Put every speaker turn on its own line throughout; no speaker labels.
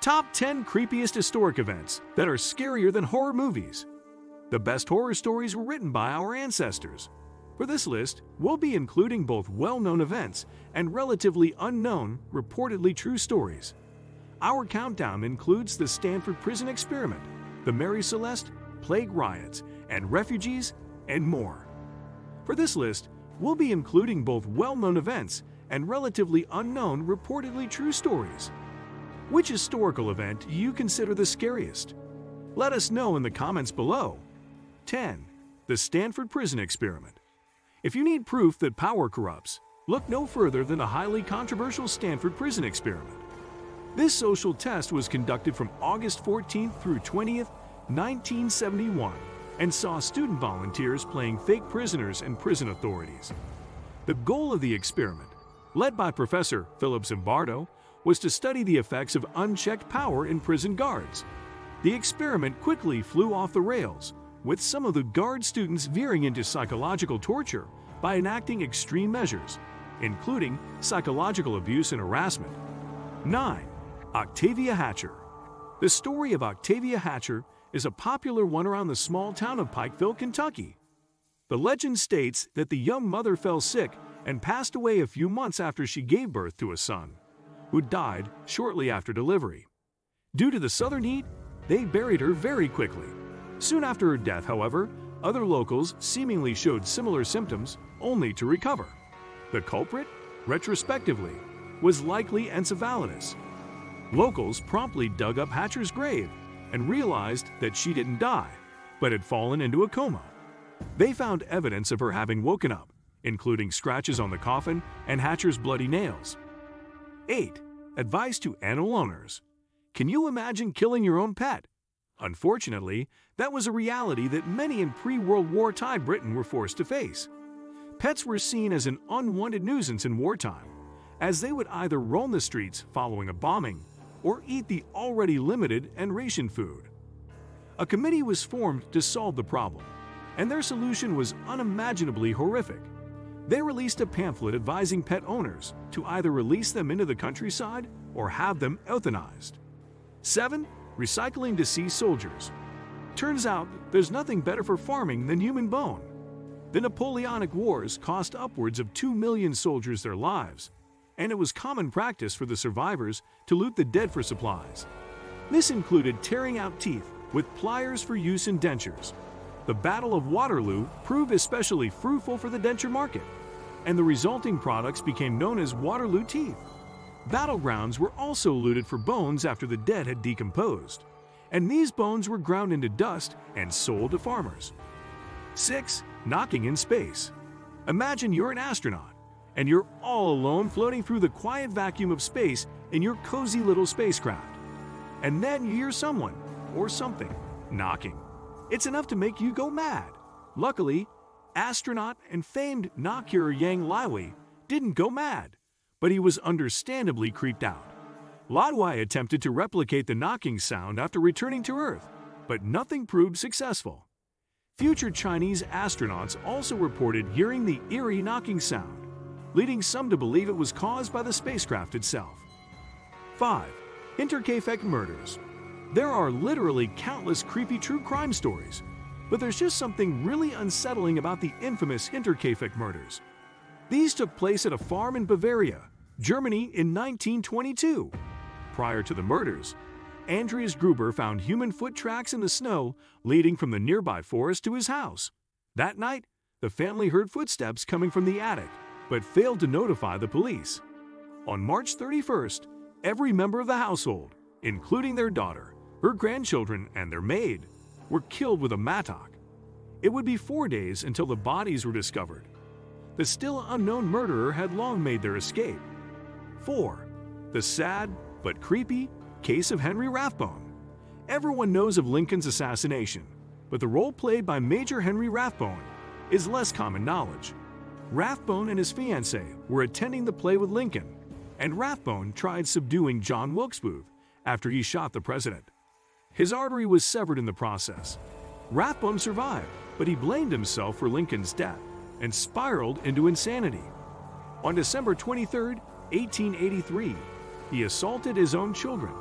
Top 10 creepiest historic events that are scarier than horror movies. The best horror stories were written by our ancestors. For this list, we'll be including both well-known events and relatively unknown, reportedly true stories. Our countdown includes the Stanford prison experiment, the Mary Celeste, plague riots, and refugees, and more. For this list, we'll be including both well-known events and relatively unknown, reportedly true stories. Which historical event do you consider the scariest? Let us know in the comments below. 10. The Stanford prison experiment. If you need proof that power corrupts, look no further than the highly controversial Stanford prison experiment. This social test was conducted from August 14th through 20th, 1971, and saw student volunteers playing fake prisoners and prison authorities. The goal of the experiment, led by Professor Philip Zimbardo, was to study the effects of unchecked power in prison guards. The experiment quickly flew off the rails, with some of the guard students veering into psychological torture by enacting extreme measures, including psychological abuse and harassment. 9. Octavia Hatcher. The story of Octavia Hatcher is a popular one around the small town of Pikeville, Kentucky. The legend states that the young mother fell sick and passed away a few months after she gave birth to a son, who died shortly after delivery. Due to the southern heat, they buried her very quickly. Soon after her death, however, other locals seemingly showed similar symptoms, only to recover. The culprit, retrospectively, was likely encephalitis. Locals promptly dug up Hatcher's grave and realized that she didn't die, but had fallen into a coma. They found evidence of her having woken up, including scratches on the coffin and Hatcher's bloody nails. 8. Advice to animal owners. Can you imagine killing your own pet? Unfortunately, that was a reality that many in pre-World War II Britain were forced to face. Pets were seen as an unwanted nuisance in wartime, as they would either roam the streets following a bombing or eat the already limited and rationed food. A committee was formed to solve the problem, and their solution was unimaginably horrific. They released a pamphlet advising pet owners to either release them into the countryside or have them euthanized. 7. Recycling deceased soldiers. Turns out there's nothing better for farming than human bone. The Napoleonic Wars cost upwards of 2 million soldiers their lives, and it was common practice for the survivors to loot the dead for supplies. This included tearing out teeth with pliers for use in dentures. The Battle of Waterloo proved especially fruitful for the denture market, and the resulting products became known as Waterloo teeth. Battlegrounds were also looted for bones after the dead had decomposed, and these bones were ground into dust and sold to farmers. 6. Knocking in space. Imagine you're an astronaut, and you're all alone floating through the quiet vacuum of space in your cozy little spacecraft. And then you hear someone, or something, knocking. It's enough to make you go mad. Luckily, astronaut and famed knocker Yang Liwei didn't go mad, but he was understandably creeped out. Liwei attempted to replicate the knocking sound after returning to Earth, but nothing proved successful. Future Chinese astronauts also reported hearing the eerie knocking sound, leading some to believe it was caused by the spacecraft itself. 5. Hinterkaifeck Murders. There are literally countless creepy true crime stories, but there's just something really unsettling about the infamous Hinterkaifeck Murders. These took place at a farm in Bavaria, Germany in 1922. Prior to the murders, Andreas Gruber found human foot tracks in the snow leading from the nearby forest to his house. That night, the family heard footsteps coming from the attic, but failed to notify the police. On March 31st, every member of the household, including their daughter, her grandchildren, and their maid, were killed with a mattock. It would be 4 days until the bodies were discovered. The still unknown murderer had long made their escape. 4. The sad but creepy case of Henry Rathbone. Everyone knows of Lincoln's assassination, but the role played by Major Henry Rathbone is less common knowledge. Rathbone and his fiancée were attending the play with Lincoln, and Rathbone tried subduing John Wilkes Booth after he shot the president. His artery was severed in the process. Rathbone survived, but he blamed himself for Lincoln's death and spiraled into insanity. On December 23, 1883, he assaulted his own children.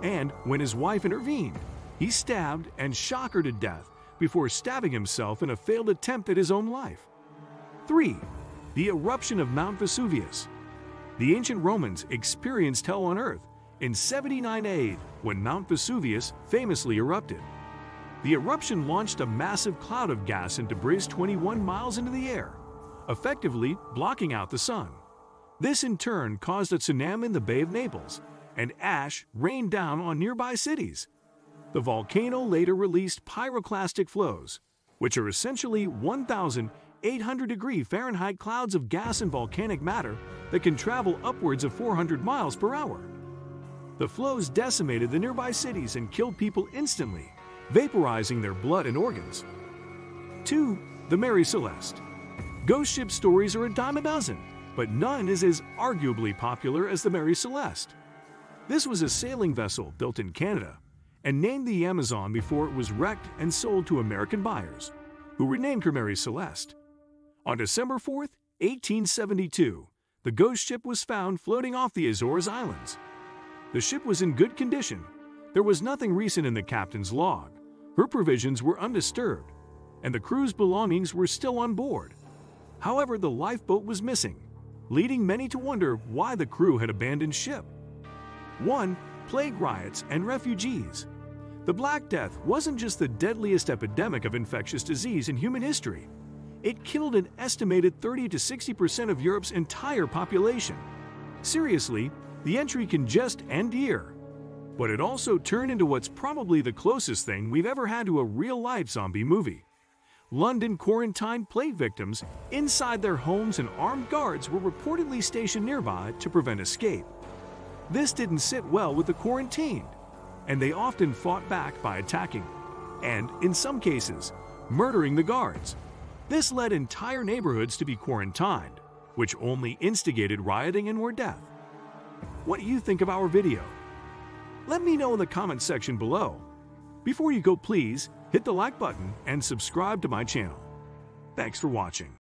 and when his wife intervened, he stabbed and shocked her to death before stabbing himself in a failed attempt at his own life. 3. The eruption of Mount Vesuvius. The ancient Romans experienced hell on earth in 79 AD when Mount Vesuvius famously erupted. The eruption launched a massive cloud of gas and debris 21 miles into the air, effectively blocking out the sun. This in turn caused a tsunami in the Bay of Naples, and ash rained down on nearby cities. The volcano later released pyroclastic flows, which are essentially 1,800-degree Fahrenheit clouds of gas and volcanic matter that can travel upwards of 400 miles per hour. The flows decimated the nearby cities and killed people instantly, vaporizing their blood and organs. 2. The Mary Celeste. Ghost ship stories are a dime a dozen, but none is as arguably popular as the Mary Celeste. This was a sailing vessel built in Canada and named the Amazon before it was wrecked and sold to American buyers, who renamed her Mary Celeste. On December 4, 1872, the ghost ship was found floating off the Azores Islands. The ship was in good condition. There was nothing recent in the captain's log. Her provisions were undisturbed, and the crew's belongings were still on board. However, the lifeboat was missing, leading many to wonder why the crew had abandoned ship. 1. Plague riots and refugees. The Black Death wasn't just the deadliest epidemic of infectious disease in human history. It killed an estimated 30 to 60% of Europe's entire population. Seriously, the entry can just end here. But it also turned into what's probably the closest thing we've ever had to a real-life zombie movie. London quarantined plague victims inside their homes, and armed guards were reportedly stationed nearby to prevent escape. This didn't sit well with the quarantined, and they often fought back by attacking, and, in some cases, murdering the guards. This led entire neighborhoods to be quarantined, which only instigated rioting and more death. What do you think of our video? Let me know in the comments section below. Before you go, please hit the like button and subscribe to my channel. Thanks for watching.